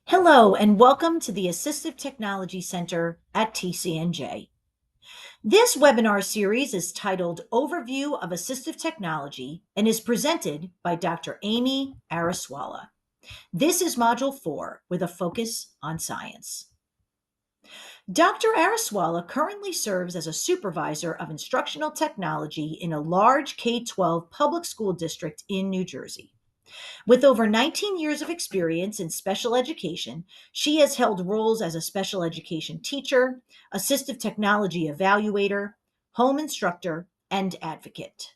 Hello, and welcome to the Assistive Technology Center at TCNJ. This webinar series is titled Overview of Assistive Technology and is presented by Dr. Amy Araswala. This is Module 4 with a focus on science. Dr. Araswala currently serves as a supervisor of instructional technology in a large K-12 public school district in New Jersey. With over 19 years of experience in special education, she has held roles as a special education teacher, assistive technology evaluator, home instructor, and advocate.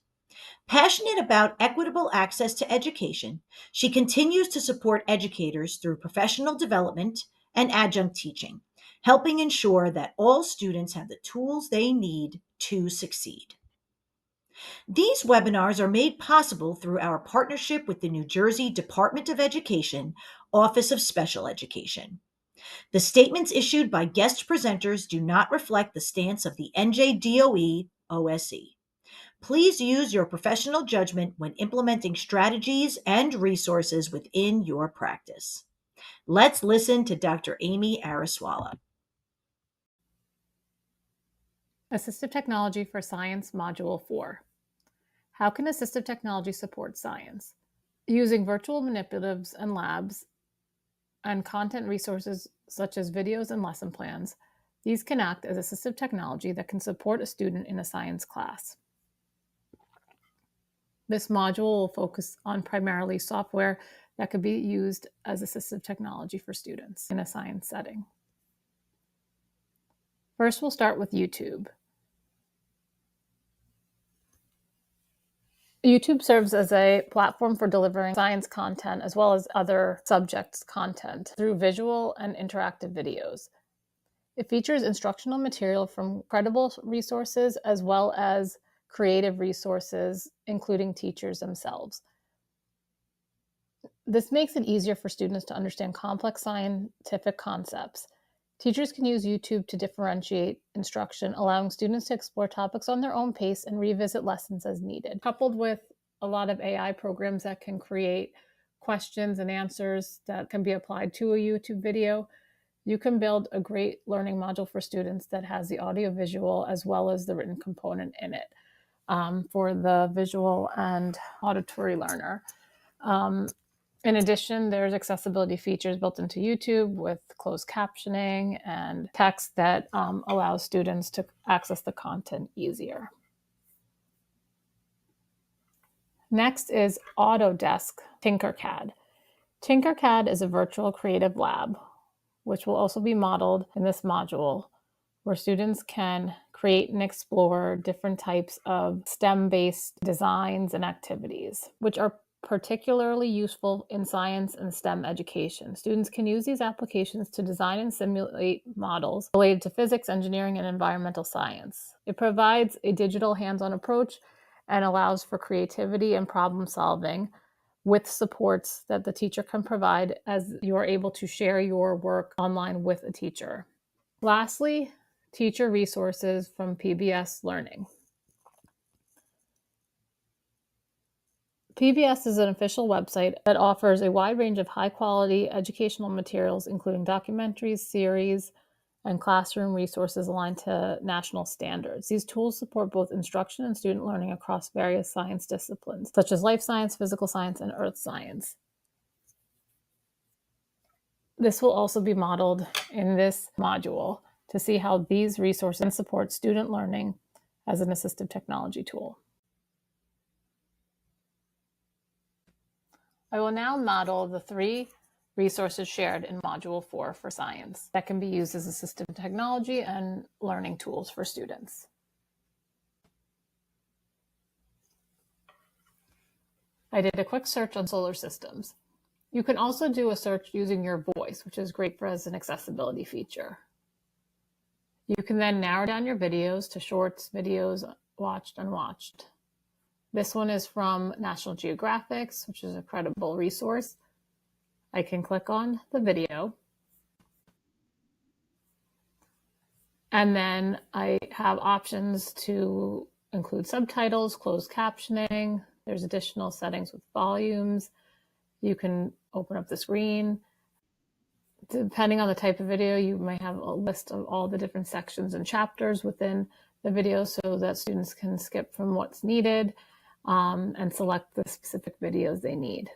Passionate about equitable access to education, she continues to support educators through professional development and adjunct teaching, helping ensure that all students have the tools they need to succeed. These webinars are made possible through our partnership with the New Jersey Department of Education, Office of Special Education. The statements issued by guest presenters do not reflect the stance of the NJDOE OSE. Please use your professional judgment when implementing strategies and resources within your practice. Let's listen to Dr. Amy Araswala. Assistive Technology for Science Module 4. How can assistive technology support science? Using virtual manipulatives and labs and content resources such as videos and lesson plans, these can act as assistive technology that can support a student in a science class. This module will focus on primarily software that could be used as assistive technology for students in a science setting. First, we'll start with YouTube. YouTube serves as a platform for delivering science content as well as other subjects' content through visual and interactive videos. It features instructional material from credible resources as well as creative resources, including teachers themselves. This makes it easier for students to understand complex scientific concepts. Teachers can use YouTube to differentiate instruction, allowing students to explore topics on their own pace and revisit lessons as needed. Coupled with a lot of AI programs that can create questions and answers that can be applied to a YouTube video, you can build a great learning module for students that has the audio-visual as well as the written component in it for the visual and auditory learner. In addition, there's accessibility features built into YouTube with closed captioning and text that allows students to access the content easier. Next is Autodesk Tinkercad. Tinkercad is a virtual creative lab, which will also be modeled in this module, where students can create and explore different types of STEM-based designs and activities, which are particularly useful in science and STEM education. Students can use these applications to design and simulate models related to physics, engineering, and environmental science. It provides a digital hands-on approach and allows for creativity and problem solving with supports that the teacher can provide as you're able to share your work online with a teacher. Lastly, teacher resources from PBS Learning. PBS is an official website that offers a wide range of high-quality educational materials, including documentaries, series, and classroom resources aligned to national standards. These tools support both instruction and student learning across various science disciplines, such as life science, physical science, and earth science. This will also be modeled in this module to see how these resources support student learning as an assistive technology tool. I will now model the 3 resources shared in Module 4 for science that can be used as assistive technology and learning tools for students. I did a quick search on solar systems. You can also do a search using your voice, which is great as an accessibility feature. You can then narrow down your videos to shorts, videos, watched, unwatched. This one is from National Geographic, which is a credible resource. I can click on the video. And then I have options to include subtitles, closed captioning. There's additional settings with volumes. You can open up the screen Depending on the type of video, you might have a list of all the different sections and chapters within the video so that students can skip from what's needed and select the specific videos they need.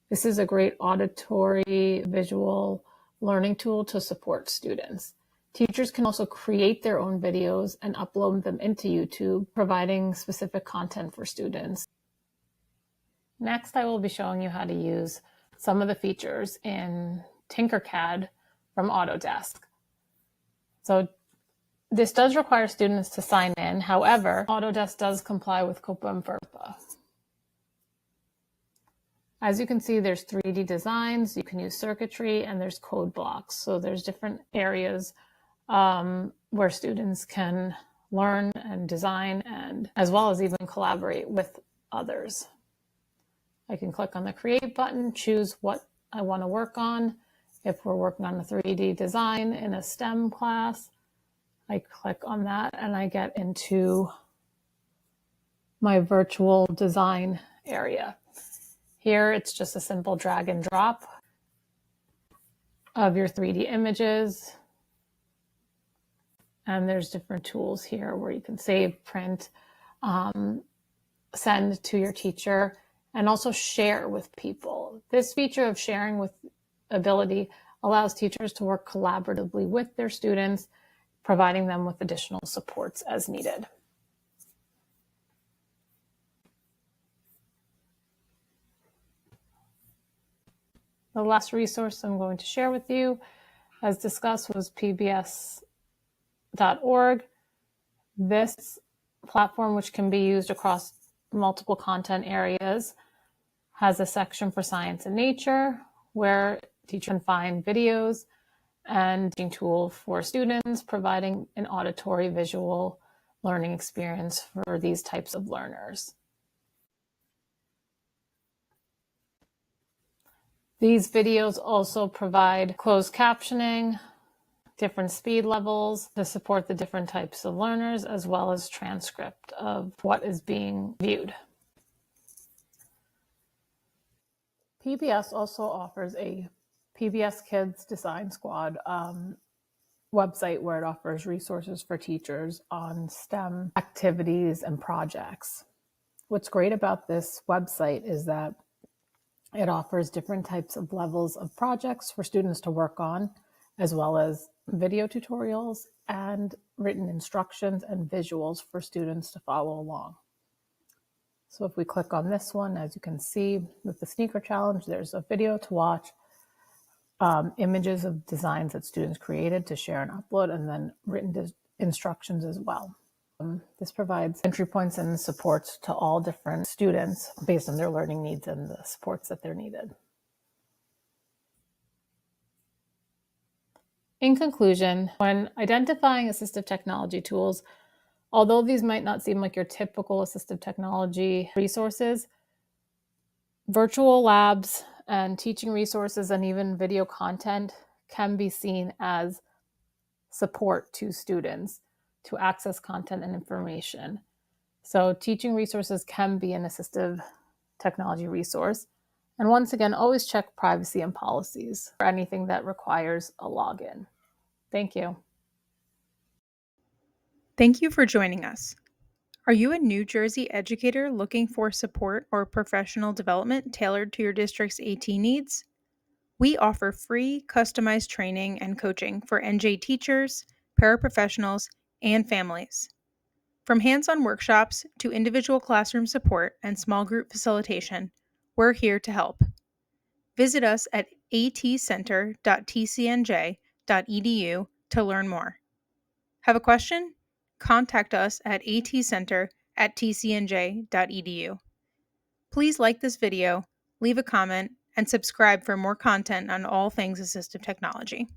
This is a great auditory visual learning tool to support students. Teachers can also create their own videos and upload them into YouTube, providing specific content for students. Next, I will be showing you how to use some of the features in Tinkercad from Autodesk. So this does require students to sign in. However, Autodesk does comply with COPPA and FERPA. As you can see, there's 3D designs, you can use circuitry, and there's code blocks. So there's different areas where students can learn and design, and as well as even collaborate with others. I can click on the Create button, choose what I want to work on. If we're working on a 3D design in a STEM class, I click on that and I get into my virtual design area. Here, it's just a simple drag and drop of your 3D images. And there's different tools here where you can save, print, send to your teacher, and also share with people. This feature of sharing with ability allows teachers to work collaboratively with their students, providing them with additional supports as needed. The last resource I'm going to share with you, as discussed, was pbs.org. This platform, which can be used across multiple content areas, has a section for science and nature where teachers can find videos and teaching tool for students, providing an auditory visual learning experience for these types of learners. These videos also provide closed captioning, different speed levels to support the different types of learners, as well as transcript of what is being viewed. PBS also offers a PBS Kids Design Squad website where it offers resources for teachers on STEM activities and projects. What's great about this website is that it offers different types of levels of projects for students to work on, as well as video tutorials and written instructions and visuals for students to follow along. So if we click on this one, as you can see with the sneaker challenge, there's a video to watch, images of designs that students created to share and upload, and then written instructions as well. This provides entry points and supports to all different students based on their learning needs and the supports that they're needed. In conclusion, when identifying assistive technology tools, although these might not seem like your typical assistive technology resources, virtual labs and teaching resources and even video content can be seen as support to students to access content and information. So teaching resources can be an assistive technology resource. And once again, always check privacy and policies for anything that requires a login. Thank you. Thank you for joining us. Are you a New Jersey educator looking for support or professional development tailored to your district's AT needs? We offer free, customized training and coaching for NJ teachers, paraprofessionals, and families. From hands-on workshops to individual classroom support and small group facilitation, we're here to help. Visit us at atcenter.tcnj.edu to learn more. Have a question? Contact us at atcenter@tcnj.edu. Please like this video, leave a comment, and subscribe for more content on all things assistive technology.